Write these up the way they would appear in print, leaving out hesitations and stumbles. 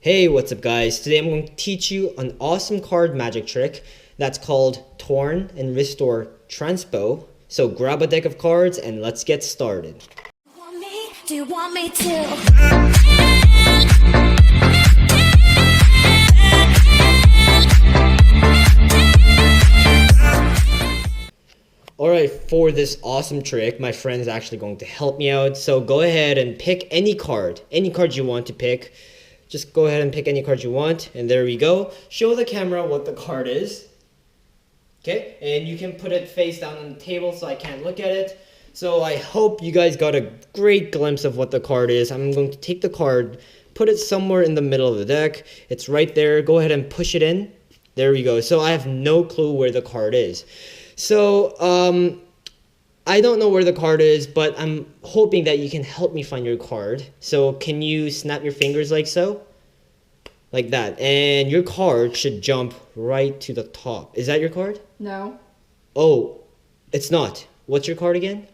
Hey, what's up guys? Today I'm going to teach you an awesome card magic trick that's called Torn and Restore Transpo. So grab a deck of cards and let's get started. Do you want me to? Alright, for this awesome trick, my friend is actually going to help me out. So go ahead and pick any card you want to pick. Just go ahead and pick any card you want, and there we go. Show the camera what the card is. Okay, and you can put it face down on the table so I can't look at it. So I hope you guys got a great glimpse of what the card is. I'm going to take the card, put it somewhere in the middle of the deck. It's right there. Go ahead and push it in. There we go. So I have no clue where the card is. So, I don't know where the card is, but I'm hoping that you can help me find your card. So can you snap your fingers like so? Like that. And your card should jump right to the top. Is that your card? No. Oh, it's not. What's your card again?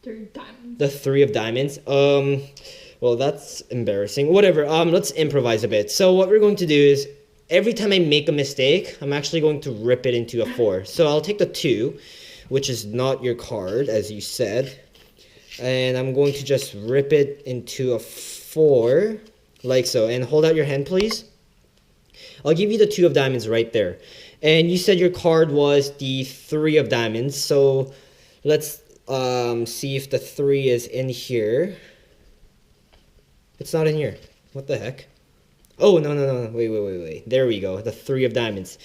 3 diamonds. The 3 of diamonds. Well, that's embarrassing. Whatever. Let's improvise a bit. So what we're going to do is every time I make a mistake, I'm actually going to rip it into a 4. So I'll take the 2, which is not your card, as you said. And I'm going to just rip it into a 4, like so. And hold out your hand, please. I'll give you the 2 of diamonds right there. And you said your card was the 3 of diamonds. So let's see if the 3 is in here. It's not in here. What the heck? Oh, no. Wait. There we go. The 3 of diamonds.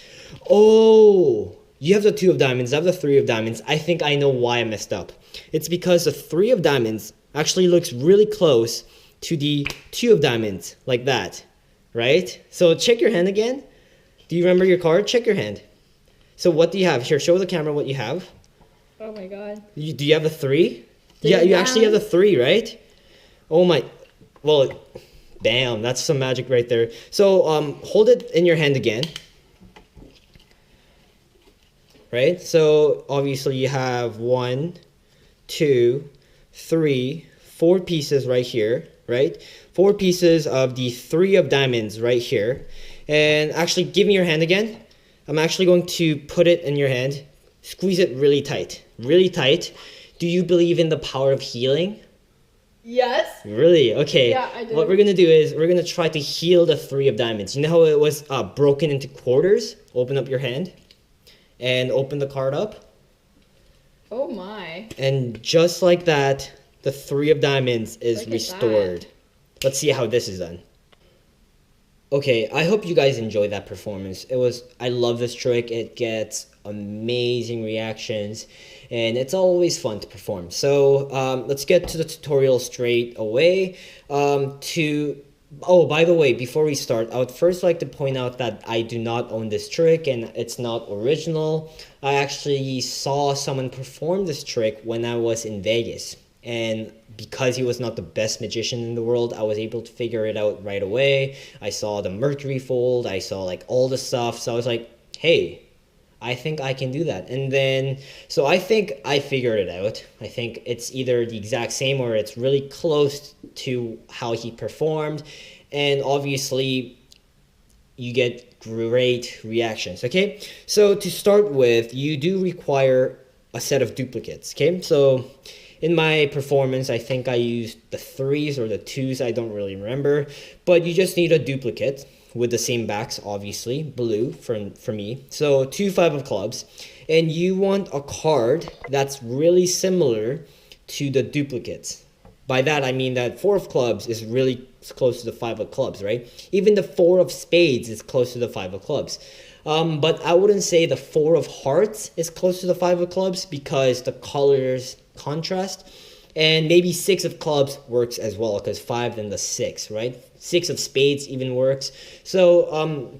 Oh, you have the 2 of diamonds. I have the 3 of diamonds. I think I know why I messed up. It's because the 3 of diamonds actually looks really close to the 2 of diamonds, like that, right? So check your hand again. Do you remember your card? Check your hand. So what do you have? Here, show the camera what you have. Oh my god. Do you have the 3? Yeah, you actually have the 3, right? Oh my, well, bam, that's some magic right there. So hold it in your hand again. Right? So obviously you have 1, 2, 3, 4 pieces right here, right? 4 pieces of the 3 of diamonds right here. And actually give me your hand again. I'm actually going to put it in your hand. Squeeze it really tight. Really tight. Do you believe in the power of healing? Yes. Really? Okay. Yeah, I do. What we're going to do is we're going to try to heal the 3 of diamonds. You know how it was broken into quarters? Open up your hand. And open the card up. Oh my. And just like that, the 3 of diamonds is restored. Let's see how this is done. Okay, I hope you guys enjoyed that performance. I love this trick. It gets amazing reactions, and it's always fun to perform. So let's get to the tutorial straight away. Oh, by the way, before we start, I would first like to point out that I do not own this trick and it's not original. I actually saw someone perform this trick when I was in Vegas. And because he was not the best magician in the world, I was able to figure it out right away. I saw the mercury fold, I saw like all the stuff. So I was like, hey, I think I can do that. And then, so I think I figured it out. I think it's either the exact same or it's really close to how he performed. And obviously, you get great reactions, okay? So to start with, you do require a set of duplicates, okay? So in my performance, I think I used the 3s or the 2s, I don't really remember. But you just need a duplicate with the same backs, obviously, blue for me. So 2 5 of clubs, and you want a card that's really similar to the duplicates. By that I mean that 4 of clubs is really close to the 5 of clubs, right? Even the 4 of spades is close to the 5 of clubs. But I wouldn't say the 4 of hearts is close to the 5 of clubs because the colors contrast. And maybe 6 of clubs works as well because 5 and the 6, right? 6 of spades even works. So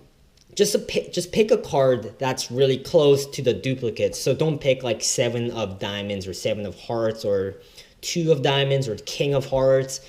just pick a card that's really close to the duplicates. So don't pick like 7 of diamonds or 7 of hearts or 2 of diamonds or king of hearts.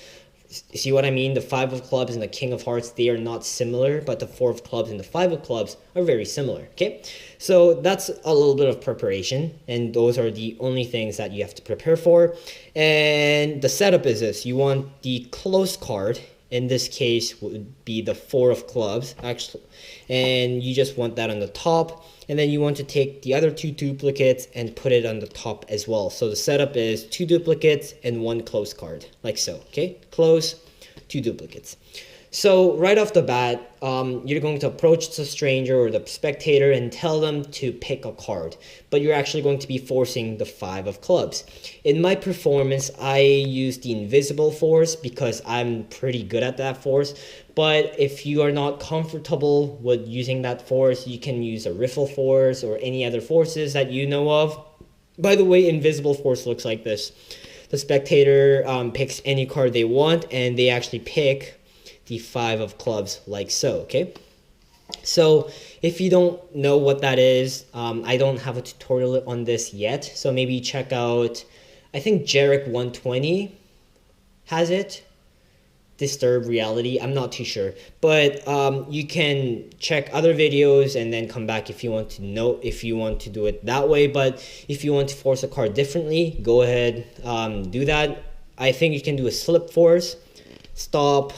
See what I mean? The 5 of clubs and the king of hearts, they are not similar, but the 4 of clubs and the 5 of clubs are very similar, okay? So that's a little bit of preparation, and those are the only things that you have to prepare for. And the setup is this. You want the close card in this case would be the 4 of clubs actually, and you just want that on the top, and then you want to take the other 2 duplicates and put it on the top as well. So the setup is 2 duplicates and 1 close card, like so. Okay, close, 2 duplicates. So right off the bat, you're going to approach the stranger or the spectator and tell them to pick a card, but you're actually going to be forcing the 5 of clubs. In my performance, I use the invisible force because I'm pretty good at that force, but if you are not comfortable with using that force, you can use a riffle force or any other forces that you know of. By the way, invisible force looks like this. The spectator picks any card they want, and they actually pick the 5 of clubs, like so. Okay, so if you don't know what that is, I don't have a tutorial on this yet, so maybe check out, I think Jarek 120 has it, Disturb Reality, I'm not too sure, but you can check other videos and then come back if you want to know, if you want to do it that way. But if you want to force a card differently, go ahead, do that. I think you can do a slip force, stop,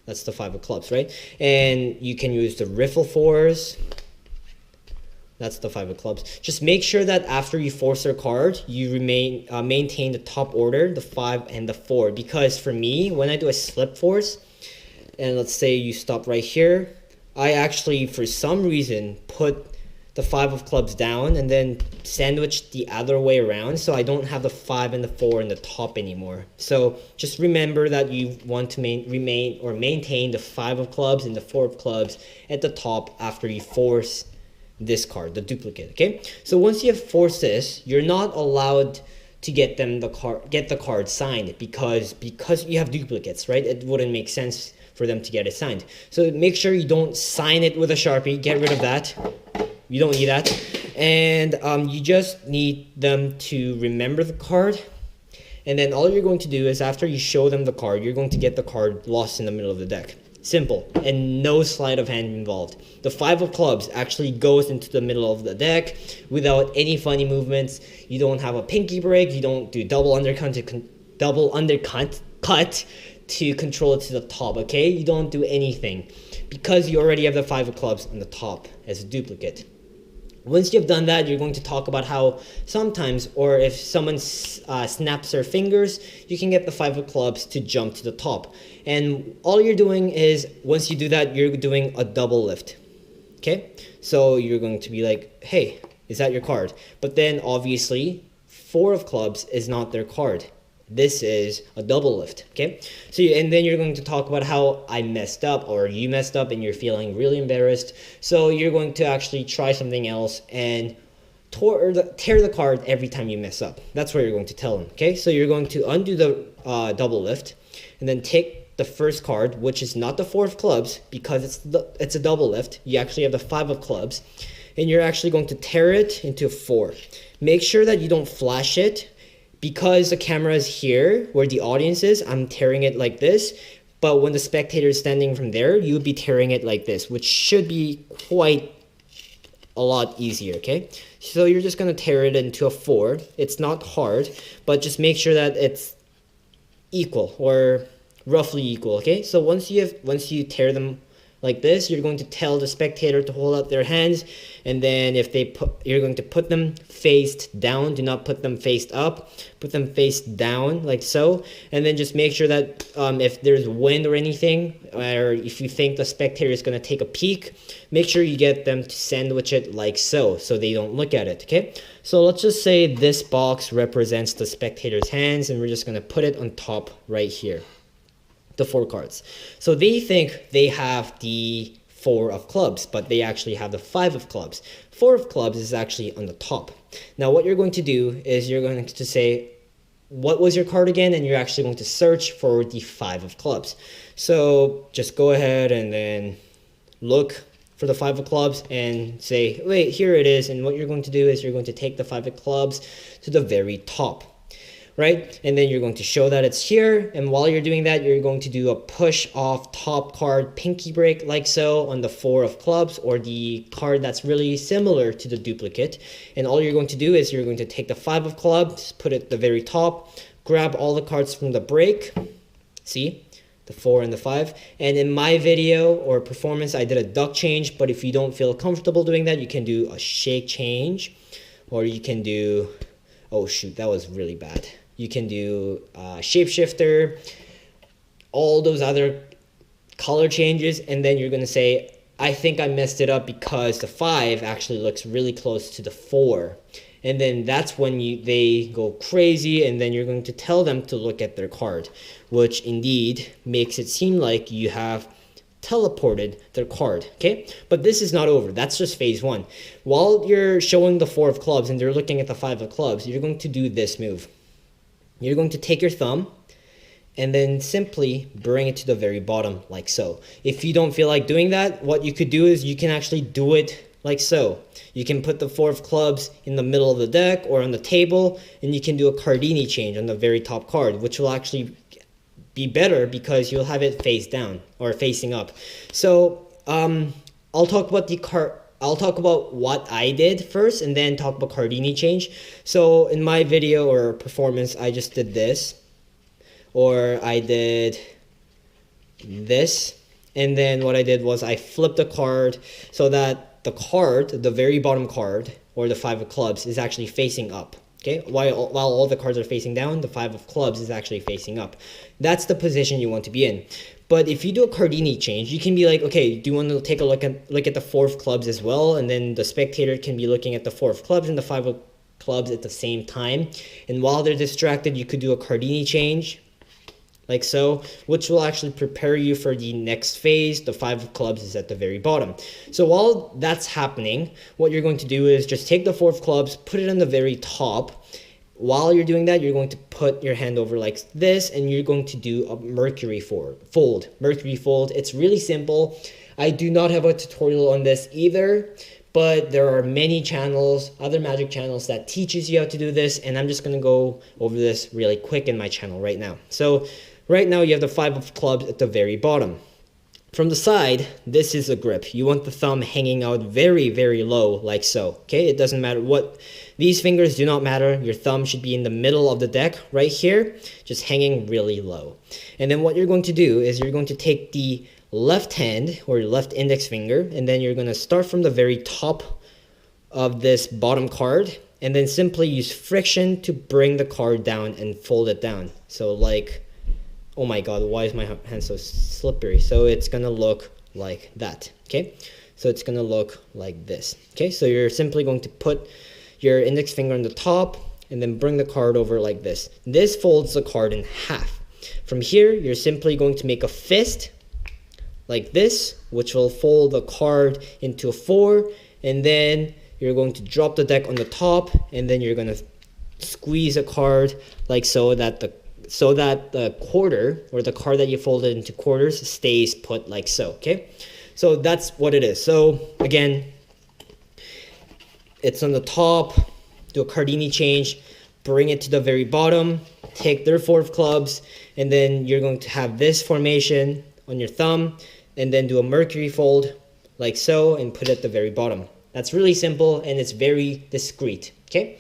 that's the 5 of clubs, right? And you can use the riffle force, that's the 5 of clubs. Just make sure that after you force their card, you maintain the top order, the 5 and the 4. Because for me, when I do a slip force, and let's say you stop right here, I actually, for some reason, put the 5 of clubs down and then sandwich the other way around, so I don't have the 5 and the 4 in the top anymore. So just remember that you want to maintain the 5 of clubs and the 4 of clubs at the top after you force this card, the duplicate. Okay, so once you have forced this, you're not allowed to get the card signed because you have duplicates, right? It wouldn't make sense for them to get it signed. So make sure you don't sign it with a Sharpie. Get rid of that. You don't need that. And you just need them to remember the card. And then all you're going to do is after you show them the card, you're going to get the card lost in the middle of the deck. Simple. And no sleight of hand involved. The 5 of clubs actually goes into the middle of the deck without any funny movements. You don't have a pinky break. You don't do double undercut to control it to the top, okay? You don't do anything because you already have the 5 of clubs on the top as a duplicate. Once you've done that, you're going to talk about how sometimes, or if someone snaps their fingers, you can get the 5 of clubs to jump to the top. And all you're doing is, once you do that, you're doing a double lift. Okay? So you're going to be like, hey, is that your card? But then obviously, 4 of clubs is not their card. This is a double lift, okay? So, and then you're going to talk about how I messed up or you messed up and you're feeling really embarrassed. So you're going to actually try something else and tear the card every time you mess up. That's what you're going to tell them, okay? So you're going to undo the double lift and then take the first card, which is not the 4 of clubs because it's a double lift. You actually have the 5 of clubs and you're actually going to tear it into a 4. Make sure that you don't flash it. Because the camera is here, where the audience is, I'm tearing it like this. But when the spectator is standing from there, you would be tearing it like this, which should be quite a lot easier, okay? So you're just going to tear it into a 4. It's not hard, but just make sure that it's equal or roughly equal, okay? So once you tear them like this, you're going to tell the spectator to hold out their hands, and then you're going to put them faced down. Do not put them faced up. Put them face down like so, and then just make sure that if there's wind or anything, or if you think the spectator is going to take a peek, make sure you get them to sandwich it like so they don't look at it, okay? So let's just say this box represents the spectator's hands, and we're just going to put it on top right here. The 4 cards. So they think they have the 4 of clubs, but they actually have the 5 of clubs. 4 of clubs is actually on the top. Now what you're going to do is you're going to say, what was your card again? And you're actually going to search for the 5 of clubs. So just go ahead and then look for the 5 of clubs and say, wait, here it is. And what you're going to do is you're going to take the 5 of clubs to the very top. Right? And then you're going to show that it's here. And while you're doing that, you're going to do a push off top card pinky break like so on the 4 of clubs, or the card that's really similar to the duplicate. And all you're going to do is you're going to take the 5 of clubs, put it at the very top, grab all the cards from the break. See? the 4 and the 5. And in my video or performance, I did a duck change, but if you don't feel comfortable doing that, you can do a shake change, or you can do, oh shoot, that was really bad. You can do shapeshifter, all those other color changes, and then you're going to say, I think I messed it up because the 5 actually looks really close to the 4. And then that's when they go crazy, and then you're going to tell them to look at their card, which indeed makes it seem like you have teleported their card, okay? But this is not over. That's just phase 1. While you're showing the 4 of clubs and they're looking at the 5 of clubs, you're going to do this move. You're going to take your thumb and then simply bring it to the very bottom like so. If you don't feel like doing that, what you could do is you can actually do it like so. You can put the 4 of clubs in the middle of the deck or on the table, and you can do a Cardini change on the very top card, which will actually be better because you'll have it face down or facing up. So I'll talk about what I did first and then talk about Cardini change. So in my video or performance, I just did this, or I did this, and then what I did was I flipped the card so that the card, the very bottom card, or the 5 of clubs, is actually facing up. Okay, while all the cards are facing down, the 5 of clubs is actually facing up. That's the position you want to be in. But if you do a Cardini change, you can be like, okay, do you want to take a look at the 4 of clubs as well? And then the spectator can be looking at the 4 of clubs and the 5 of clubs at the same time. And while they're distracted, you could do a Cardini change, like so, which will actually prepare you for the next phase. The 5 of clubs is at the very bottom. So while that's happening, what you're going to do is just take the 4 of clubs, put it on the very top. While you're doing that, you're going to put your hand over like this, and you're going to do a Mercury fold. Mercury fold. It's really simple. I do not have a tutorial on this either, but there are many channels, other magic channels, that teaches you how to do this, and I'm just going to go over this really quick in my channel right now. So right now you have the 5 of clubs at the very bottom. From the side, this is a grip. You want the thumb hanging out very, very low, like so. Okay, it doesn't matter what. These fingers do not matter. Your thumb should be in the middle of the deck, right here, just hanging really low. And then what you're going to do is you're going to take the left hand, or your left index finger, and then you're going to start from the very top of this bottom card, and then simply use friction to bring the card down and fold it down. So like, oh my god, why is my hand so slippery? So it's gonna look like that, okay? So it's gonna look like this, okay? So you're simply going to put your index finger on the top and then bring the card over like this. This folds the card in half. From here, you're simply going to make a fist like this, which will fold the card into a 4, and then you're going to drop the deck on the top, and then you're gonna squeeze a card like so that the quarter, or the card that you folded into quarters, stays put like so, okay? So that's what it is. So again, it's on the top, do a Cardini change, bring it to the very bottom, take their 4 of clubs, and then you're going to have this formation on your thumb, and then do a Mercury fold like so, and put it at the very bottom. That's really simple, and it's very discreet, okay?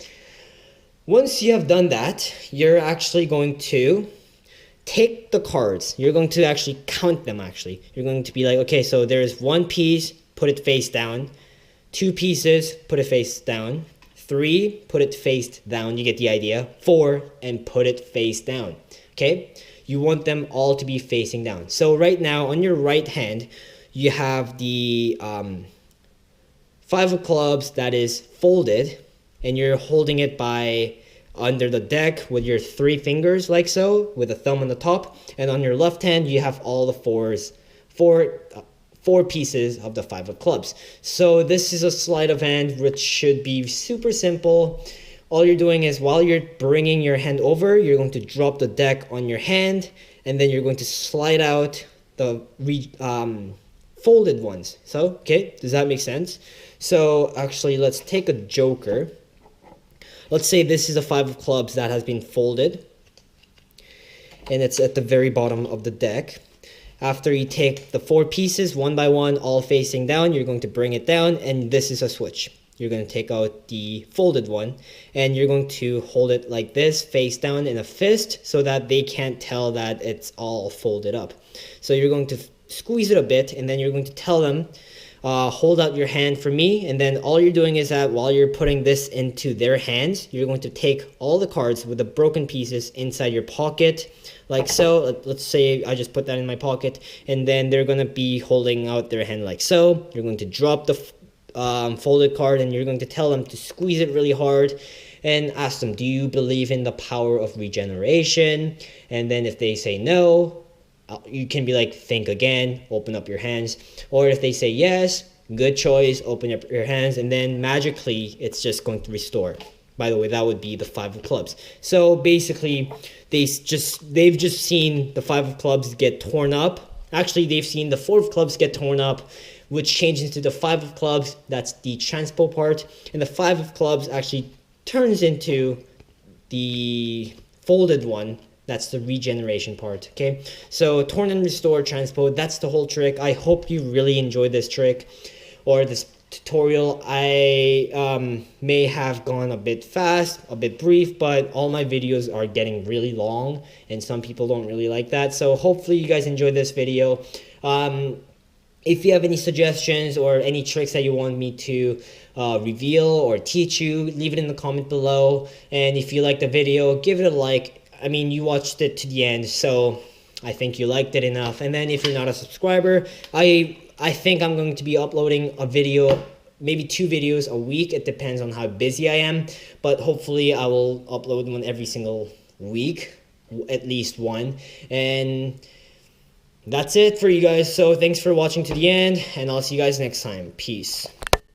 Once you have done that, you're actually going to take the cards. You're going to actually count them, actually. You're going to be like, okay, so there's 1 piece, put it face down. 2 pieces, put it face down. 3, put it face down. You get the idea. 4, and put it face down, okay? You want them all to be facing down. So right now, on your right hand, you have the 5 of clubs that is folded, and you're holding it by under the deck with your 3 fingers like so, with a thumb on the top. And on your left hand, you have all the 4 pieces of the 5 of clubs. So this is a sleight of hand, which should be super simple. All you're doing is, while you're bringing your hand over, you're going to drop the deck on your hand, and then you're going to slide out the folded ones. So, okay, does that make sense? So actually, let's take a joker. Let's say this is a 5 of clubs that has been folded, and it's at the very bottom of the deck. After you take the 4 pieces one by one, all facing down, you're going to bring it down, and this is a switch. you're going to take out the folded one, and you're going to hold it like this, face down in a fist, so that they can't tell that it's all folded up. So you're going to squeeze it a bit, and then you're going to tell them, hold out your hand for me. And then all you're doing is that while you're putting this into their hands, you're going to take all the cards with the broken pieces inside your pocket, like so. Let's say I just put that in my pocket, and then they're going to be holding out their hand like so. You're going to drop the folded card, and you're going to tell them to squeeze it really hard, and ask them, do you believe in the power of regeneration? And then if they say no, you can be like, think again, open up your hands. Or if they say yes, good choice, open up your hands, and then magically it's just going to restore. By the way, that would be the 5 of clubs. So basically, they've just seen the 5 of clubs get torn up. Actually, they've seen the 4 of clubs get torn up, which changes into the 5 of clubs. That's the transpo part. And the 5 of clubs actually turns into the folded one. That's the regeneration part, okay? So torn and restore, transpo, that's the whole trick. I hope you really enjoyed this trick or this tutorial. I may have gone a bit fast, a bit brief, but all my videos are getting really long, and some people don't really like that. So hopefully you guys enjoyed this video. If you have any suggestions or any tricks that you want me to reveal or teach you, leave it in the comment below. And if you like the video, give it a like. I mean, you watched it to the end, so I think you liked it enough. And then if you're not a subscriber, I think I'm going to be uploading a video, maybe 2 videos a week. It depends on how busy I am, but hopefully I will upload one every single week, at least one. And that's it for you guys. So thanks for watching to the end, and I'll see you guys next time. Peace.